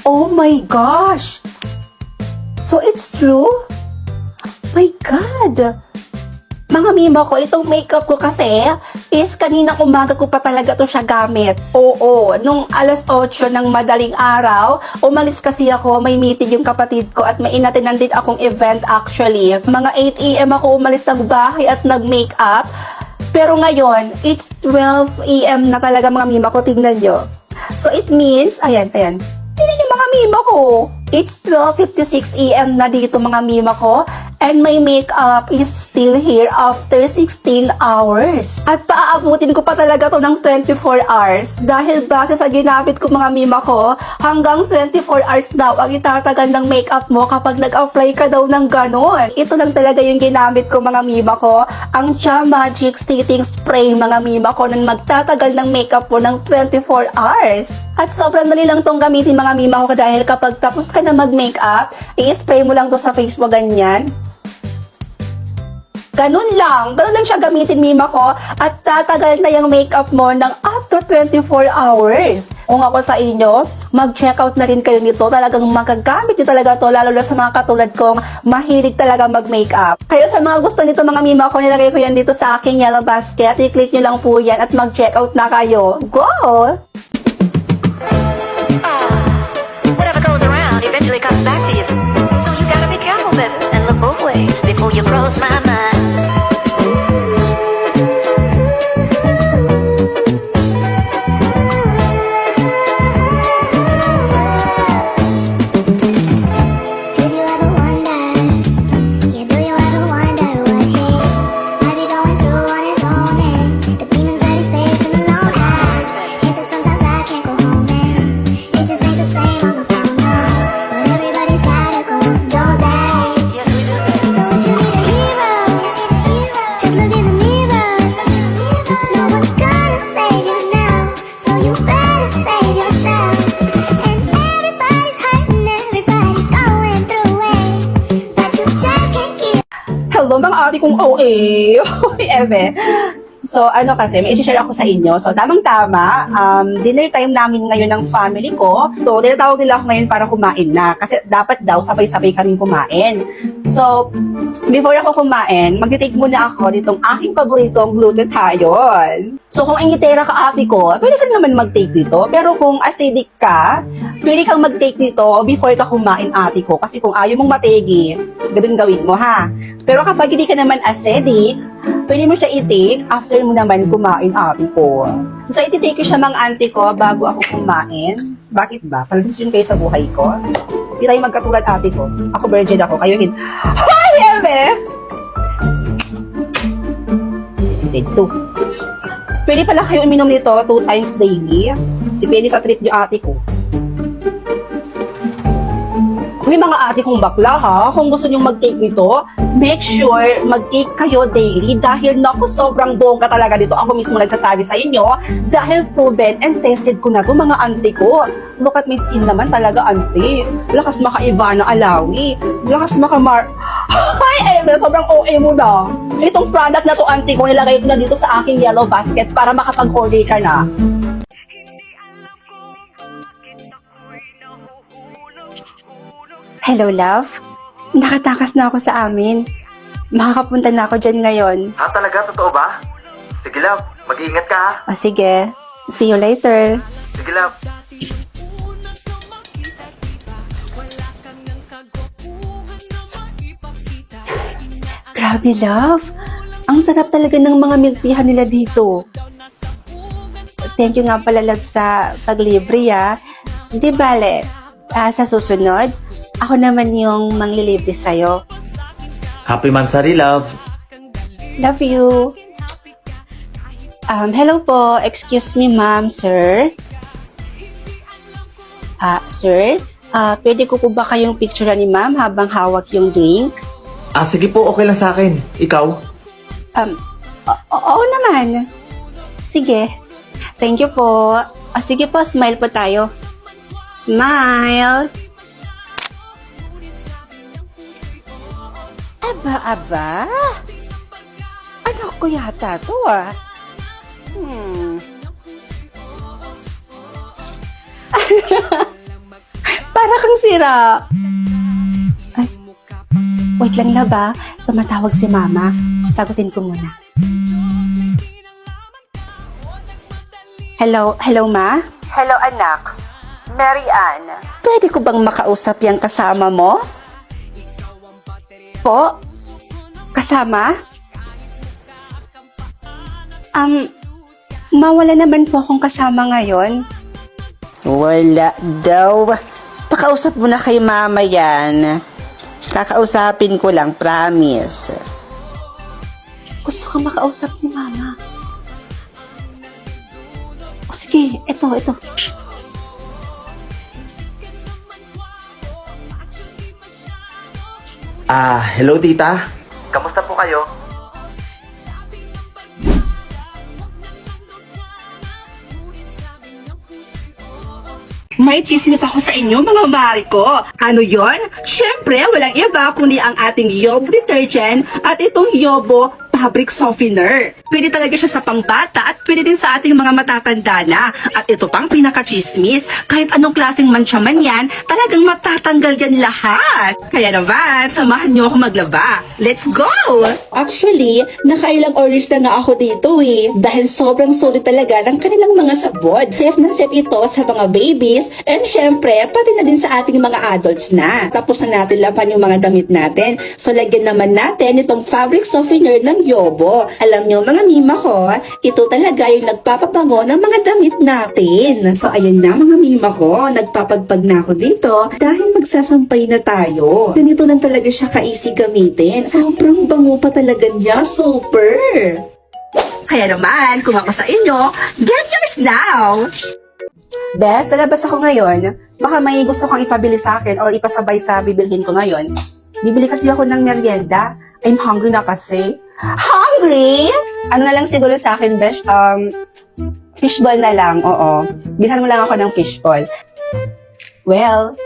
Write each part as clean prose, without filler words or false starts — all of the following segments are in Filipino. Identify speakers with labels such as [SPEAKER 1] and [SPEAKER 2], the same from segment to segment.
[SPEAKER 1] Oh my gosh! So it's true? My God! Mga mima ko, itong makeup ko kasi is kanina umaga ko pa talaga to siya gamit. Oo, nung alas 8 ng madaling araw, umalis kasi ako, may meeting yung kapatid ko at may inatinan din akong event actually. Mga 8 a.m. ako umalis ng bahay at nag-makeup. Pero ngayon, it's 12 a.m. na talaga mga mima ko, tingnan nyo. So it means, ayan. Tingnan nyo mga mima ko. It's 12:56 a.m. na dito mga mima ko. And my makeup is still here after 16 hours. At paaabutin ko pa talaga to ng 24 hours. Dahil base sa ginamit ko mga mima ko, hanggang 24 hours daw ang itatagal ng makeup mo kapag nag-apply ka daw ng ganon. Ito lang talaga yung ginamit ko mga mima ko. Ang Cha Magic Setting Spray mga mima ko na magtatagal ng makeup mo ng 24 hours. At sobrang dali lang tong gamitin mga mima ko dahil kapag tapos ka na mag-makeup, i-spray mo lang to sa face mo ganyan. Ganun lang siya gamitin mima ko at tatagal na yung makeup mo ng up to 24 hours. Kung ako sa inyo, mag-check out na rin kayo nito. Talagang magagamit nyo talaga to lalo na sa mga katulad kong mahilig talaga mag-makeup. Kayo sa mga gusto nito mga mima ko, nilagay ko yan dito sa aking yellow basket. I-click nyo lang po yan at mag-check out na kayo. Go!
[SPEAKER 2] Whatever goes around eventually comes back to you. So you gotta be careful, baby, and look both ways before you cross my mind.
[SPEAKER 3] Did you ever wonder? Yeah, do you ever wonder what he might be going through on his own and the demons that he's facing alone? I hate that sometimes I can't go home and it just ain't the same on the phone, no. But everybody's gotta go on, don't they?
[SPEAKER 2] Yes, we do, baby.
[SPEAKER 3] So if you need a hero, just look in the mirror. No one's gonna save you now, so you better save yourself. And everybody's hurting, everybody's going through it, but you just can't keep.
[SPEAKER 1] Hello mga ate kong OA. Eme. So, kasi, may i-share ako sa inyo. So, tamang-tama, dinner time namin ngayon ng family ko. So, tinatawag nila ako ngayon para kumain na. Kasi dapat daw, sabay-sabay kaming kumain. So, before ako kumain, mag-take muna ako nitong aking paboritong glutathione. So, kung ingitera ka ate ko, pwede ka naman mag-take dito. Pero kung acidic ka, pwede kang mag-take dito before ka kumain ate ko. Kasi kung ayaw mong mategi, gawin mo ha. Pero kapag hindi ka naman acidic, pwede mo siya i-take after mo naman kumain ate ko. So, iti-take ko siya mga auntie ko bago ako kumain. Bakit ba? Paldesisyon kayo sa buhay ko. Hindi tayo magkatulad ate ko. Ako virgin ako, kayo hindi. Hoy, Eme! Ito. Pwede pala kayo uminom nito 2 times daily. Depende sa trip niyo ate ko. Uy, mga ate kong bakla ha, kung gusto nyong mag-take nito, make sure mag-take kayo daily dahil naku, sobrang bongga talaga dito. Ako mismo nagsasabi sa inyo dahil proven and tested ko na to mga auntie ko. Look at my skin naman talaga auntie. Lakas maka Ivana Alawi. Lakas maka Hi, Emel, sobrang OA mo na. Itong product na to auntie ko, nilagay ko na dito sa aking yellow basket para makapag-order ka na. Hello, love. Nakatakas na ako sa amin. Makakapunta na ako dyan ngayon.
[SPEAKER 4] Ha, talaga? Totoo ba? Sige, love. Mag-iingat ka, ha?
[SPEAKER 1] O sige, see you later.
[SPEAKER 4] Sige, love.
[SPEAKER 1] Grabe, love. Ang sarap talaga ng mga milk teahan nila dito. Thank you nga pala, love, sa paglibre, ha. Di bale, sa susunod, ako naman yung manglilibre sa'yo.
[SPEAKER 4] Happy Mansari, love.
[SPEAKER 1] Love you. Hello po. Excuse me, ma'am, sir. Sir, pwede ko po ba kayong picture ni ma'am habang hawak yung drink?
[SPEAKER 4] Sige po, okay lang sa akin. Ikaw?
[SPEAKER 1] Oo naman. Sige. Thank you po. Sige po, smile po tayo. Smile. Aba. Anak ko yata to ah. para kang sira. Ay, wait lang na ba? Tumatawag si mama. Sagutin ko muna. Hello ma?
[SPEAKER 5] Hello anak, Mary Ann.
[SPEAKER 1] Pwede ko bang makausap yung kasama mo? Po? Kasama? Mawala naman po akong kasama ngayon. Wala daw. Pakausap mo na kay mama yan. Kakausapin ko lang, promise. Gusto kang makausap ni mama. O sige, ito.
[SPEAKER 4] Hello tita. Kamusta po kayo?
[SPEAKER 1] May chismis ako sa inyo, mga mari ko. Ano yon? Siyempre, walang iba kundi ang ating Yobo detergent at itong Yobo fabric softener. Pwede talaga siya sa pangbata at pwede din sa ating mga matatanda na. At ito pang pinaka-chismis, kahit anong klaseng mancha man yan, talagang matatanggal yan lahat. Kaya naman, samahan niyo ako maglaba. Let's go! Actually, nakailang orders na nga ako dito dahil sobrang solid talaga ng kanilang mga sabon. Safe na safe ito sa mga babies and syempre, pati na din sa ating mga adults na. Tapos na natin lapan yung mga damit natin. So, lagyan naman natin itong fabric softener ng Yobo. Alam nyo mga mima ko, ito talaga yung nagpapabango ng mga damit natin. So ayan na mga mima ko, nagpapagpag na ako dito dahil magsasampay na tayo. Ganito lang talaga siya ka-easy gamitin. Sobrang bango pa talaga niya, super! Kaya naman, kung ako sa inyo, get yours now! Bes, lalabas ako ngayon. Baka may gusto kang ipabili sa akin or ipasabay sa bibilhin ko ngayon. Bibili kasi ako ng merienda. I'm hungry na kasi. Hungry? Ano na lang siguro sa akin, Besh? Fishball na lang, oo. Bilhan mo lang ako ng fishball. Well,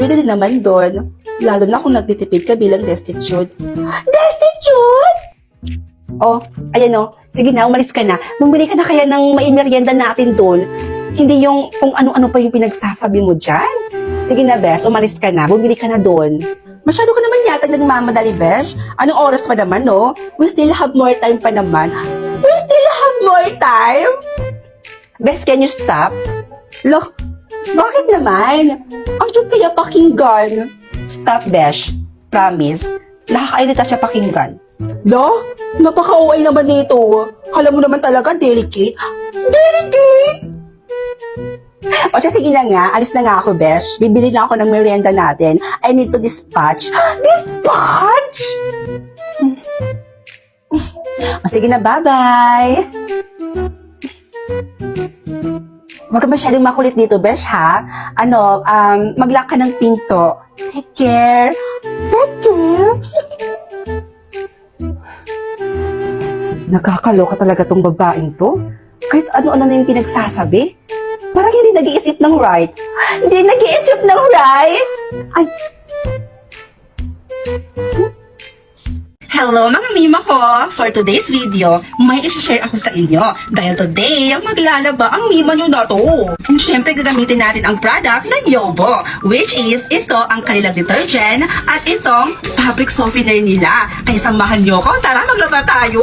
[SPEAKER 1] pwede din naman doon. Lalo na kung nagtitipid ka bilang destitute. Destitute? Oh, ayan o. Sige na, umalis ka na. Bumili ka na kaya ng maimeryenda natin doon. Hindi yung kung ano-ano pa yung pinagsasabi mo dyan. Sige na, Besh, umalis ka na. Bumili ka na doon. Masyado ka naman yata nagmamadali, Besh. Anong oras pa naman, no? We still have more time pa naman. We still have more time? Besh, can you stop? Look, bakit naman? Ang cute kaya pakinggan. Stop, Besh. Promise. Nakakairita siya pakinggan. Lo, napaka-OA naman nito. Kala mo naman talaga, delicate. Delicate! O siya, sige na nga. Alis na nga ako, Besh. Bibili na ako ng merienda natin. I need to dispatch. Dispatch? O sige na, bye-bye. Huwag ka masyadong makulit dito, Besh, ha? Mag-lock ka ng pinto. Take care. Take care. Nakakaloka talaga tong babaeng to. Kahit ano-ano na yung pinagsasabi. Parang hindi nag-iisip ng right. Hindi nag-iisip ng right? Ay. Hello mga mima ko! For today's video, may isi-share ako sa inyo. Dahil today, maglalaba ang mima nyo na to. And syempre, gagamitin natin ang product ng Yobo. Which is, ito ang kanilang detergent at itong fabric softener nila. Kaya samahan nyo ko, tara maglaba tayo!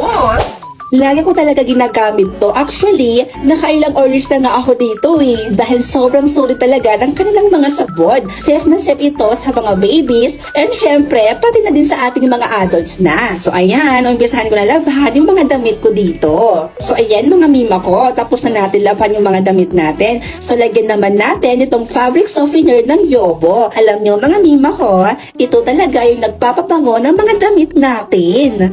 [SPEAKER 1] Lagi ko talaga ginagamit to. Actually, nakailang orders na nga ako dito dahil sobrang solid talaga ng kanilang mga sabon. Safe na safe ito sa mga babies and syempre, pati na din sa ating mga adults na. So ayan, umpisahan ko na labahan yung mga damit ko dito. So ayan mga mima ko, tapos na natin labahan yung mga damit natin. So lagyan naman natin itong fabric softener ng Yobo. Alam nyo mga mima ko, ito talaga yung nagpapabango ng mga damit natin.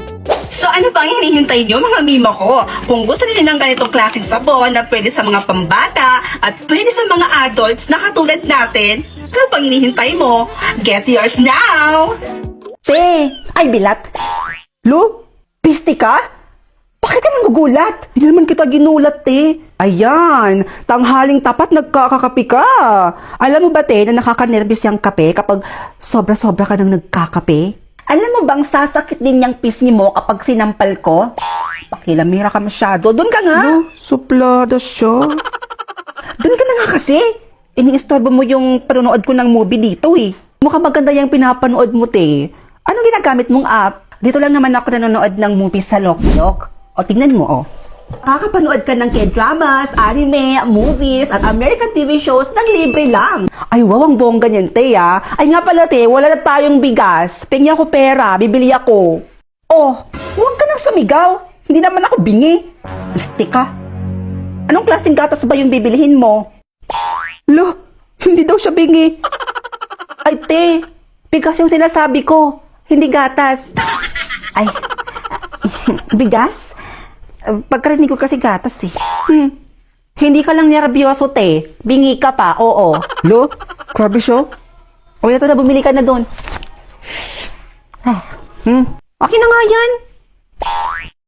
[SPEAKER 1] So ano bang hinihintay nyo mga mima ko? Kung gusto nila ng ganitong klaseng sabon na pwede sa mga pambata at pwede sa mga adults na katulad natin, ano bang hinihintay mo? Get yours now! Ay bilat! Lo, piste ka? Bakit ka nagugulat? Hindi naman kita ginulat Ayan, tanghaling tapat nagkakakape ka. Alam mo ba na nakaka-nervous yung kape kapag sobra-sobra ka nang nagkakape? Alam mo bang sasakit din yung pisngi mo kapag sinampal ko? Pakilamira ka masyado. Doon ka nga. No, suplada siya. Doon ka na nga kasi. Iniistorbo mo yung panonood ko ng movie dito eh. Mukhang maganda yung pinapanood mo, te. Anong ginagamit mong app? Dito lang naman ako nanonood ng movie sa Loklok. O, tingnan mo, oh. Kakapanood ka ng K-dramas, anime, movies, at American TV shows ng libre lang. Ay, wow, ang bongga niyan, te, ah. Ay nga pala, te, wala na tayong bigas. Pingyan ko pera, bibili ako. Oh, huwag ka nang sumigaw. Hindi naman ako bingi. Iste ka. Anong klaseng gatas ba yung bibilihin mo? Lo, hindi daw siya bingi. Ay, te, bigas yung sinasabi ko. Hindi gatas. Ay, bigas? Pagkarinig ko kasi gatas eh. Hindi ka lang nervyoso, te. Bingi ka pa, oo. Lo, grabe siya. O, ito na, bumili ka na doon. Okay na nga yan.